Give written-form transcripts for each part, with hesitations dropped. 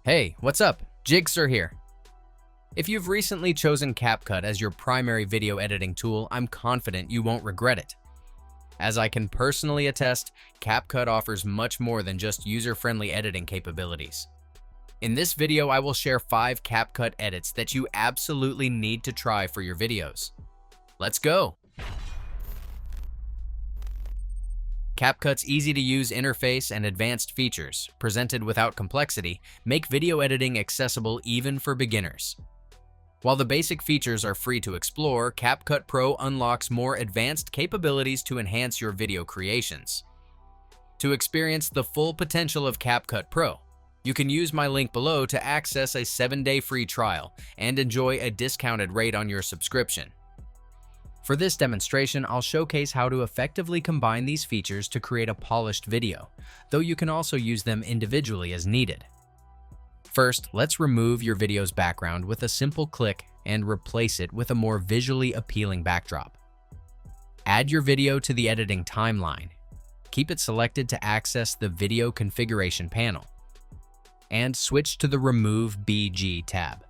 Hey, what's up? Jigxor here. If you've recently chosen CapCut as your primary video editing tool, I'm confident you won't regret it. As I can personally attest, CapCut offers much more than just user-friendly editing capabilities. In this video, I will share 5 CapCut edits that you absolutely need to try for your videos. Let's go! CapCut's easy-to-use interface and advanced features, presented without complexity, make video editing accessible even for beginners. While the basic features are free to explore, CapCut Pro unlocks more advanced capabilities to enhance your video creations. To experience the full potential of CapCut Pro, you can use my link below to access a 7-day free trial and enjoy a discounted rate on your subscription. For this demonstration, I'll showcase how to effectively combine these features to create a polished video, though you can also use them individually as needed. First, let's remove your video's background with a simple click and replace it with a more visually appealing backdrop. Add your video to the editing timeline. Keep it selected to access the Video Configuration panel, and switch to the Remove BG tab.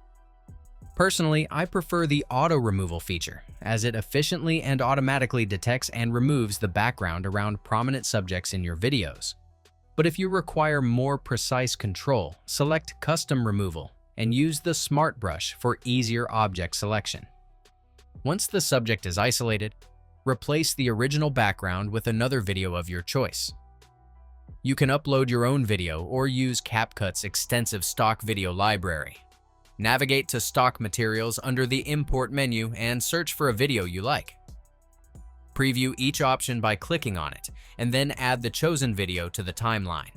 Personally, I prefer the Auto Removal feature, as it efficiently and automatically detects and removes the background around prominent subjects in your videos. But if you require more precise control, select Custom Removal and use the Smart Brush for easier object selection. Once the subject is isolated, replace the original background with another video of your choice. You can upload your own video or use CapCut's extensive stock video library. Navigate to Stock Materials under the Import menu and search for a video you like. Preview each option by clicking on it, and then add the chosen video to the timeline.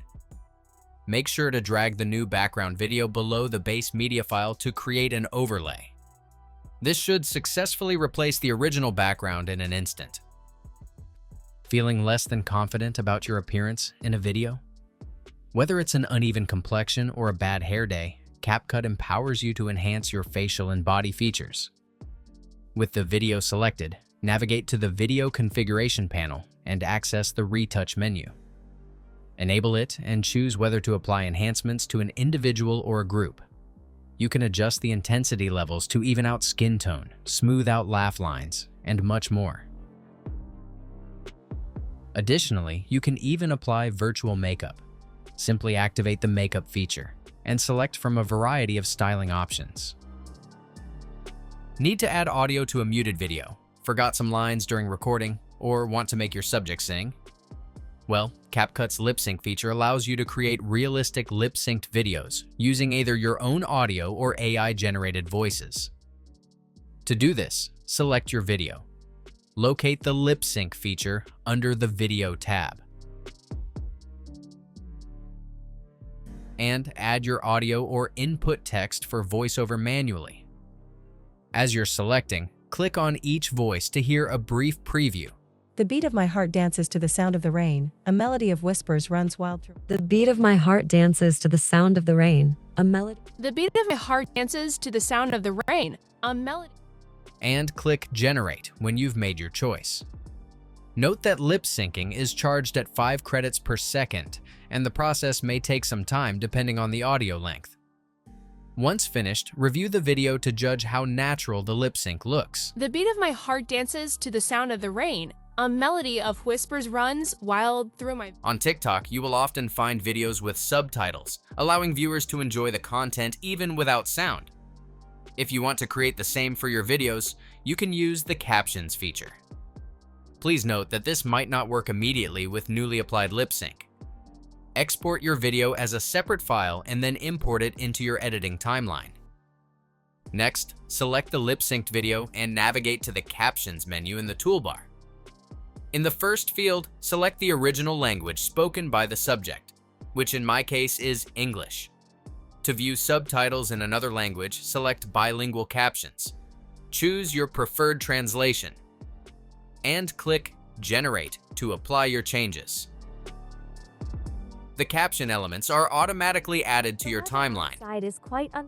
Make sure to drag the new background video below the base media file to create an overlay. This should successfully replace the original background in an instant. Feeling less than confident about your appearance in a video? Whether it's an uneven complexion or a bad hair day, CapCut empowers you to enhance your facial and body features. With the video selected, navigate to the Video Configuration panel and access the Retouch menu. Enable it and choose whether to apply enhancements to an individual or a group. You can adjust the intensity levels to even out skin tone, smooth out laugh lines, and much more. Additionally, you can even apply virtual makeup. Simply activate the makeup feature and select from a variety of styling options. Need to add audio to a muted video? Forgot some lines during recording, or want to make your subject sing? Well, CapCut's lip sync feature allows you to create realistic lip-synced videos using either your own audio or AI-generated voices. To do this, select your video. Locate the lip sync feature under the Video tab, and add your audio or input text for voiceover manually. As you're selecting, click on each voice to hear a brief preview. The beat of my heart dances to the sound of the rain. A melody of whispers runs wild through. The beat of my heart dances to the sound of the rain. A melody. The beat of my heart dances to the sound of the rain. A melody. And click Generate when you've made your choice. Note that lip syncing is charged at 5 credits per second, and the process may take some time depending on the audio length. Once finished, review the video to judge how natural the lip sync looks. The beat of my heart dances to the sound of the rain. A melody of whispers runs wild through my... On TikTok, you will often find videos with subtitles, allowing viewers to enjoy the content even without sound. If you want to create the same for your videos, you can use the Captions feature. Please note that this might not work immediately with newly applied lip sync. Export your video as a separate file and then import it into your editing timeline. Next, select the lip-synced video and navigate to the Captions menu in the toolbar. In the first field, select the original language spoken by the subject, which in my case is English. To view subtitles in another language, select Bilingual Captions. Choose your preferred translation, and click Generate to apply your changes. The caption elements are automatically added to your timeline.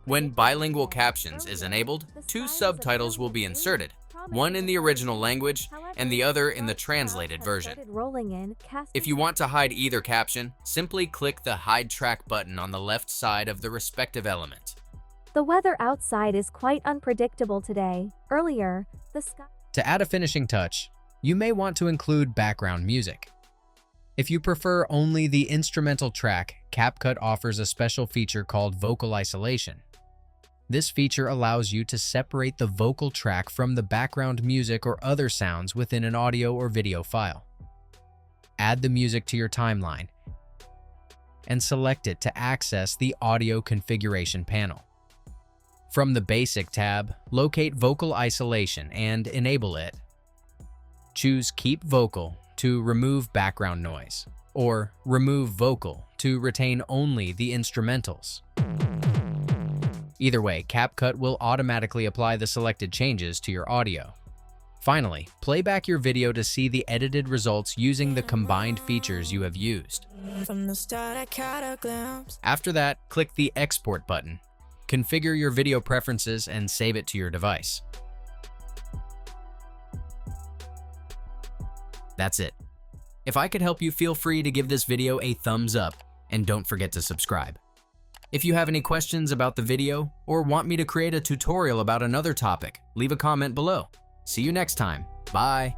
When Bilingual Captions is enabled, 2 subtitles will be inserted, one in the original language and the other in the translated version. If you want to hide either caption, simply click the Hide Track button on the left side of the respective element. The weather outside is quite unpredictable today. Earlier, the sky... To add a finishing touch, you may want to include background music. If you prefer only the instrumental track, CapCut offers a special feature called vocal isolation. This feature allows you to separate the vocal track from the background music or other sounds within an audio or video file. Add the music to your timeline and select it to access the audio configuration panel. From the Basic tab, locate Vocal Isolation and enable it. Choose Keep Vocal to remove background noise, or Remove Vocal to retain only the instrumentals. Either way, CapCut will automatically apply the selected changes to your audio. Finally, play back your video to see the edited results using the combined features you have used. After that, click the Export button. Configure your video preferences and save it to your device. That's it. If I could help you, feel free to give this video a thumbs up and don't forget to subscribe. If you have any questions about the video or want me to create a tutorial about another topic, leave a comment below. See you next time. Bye.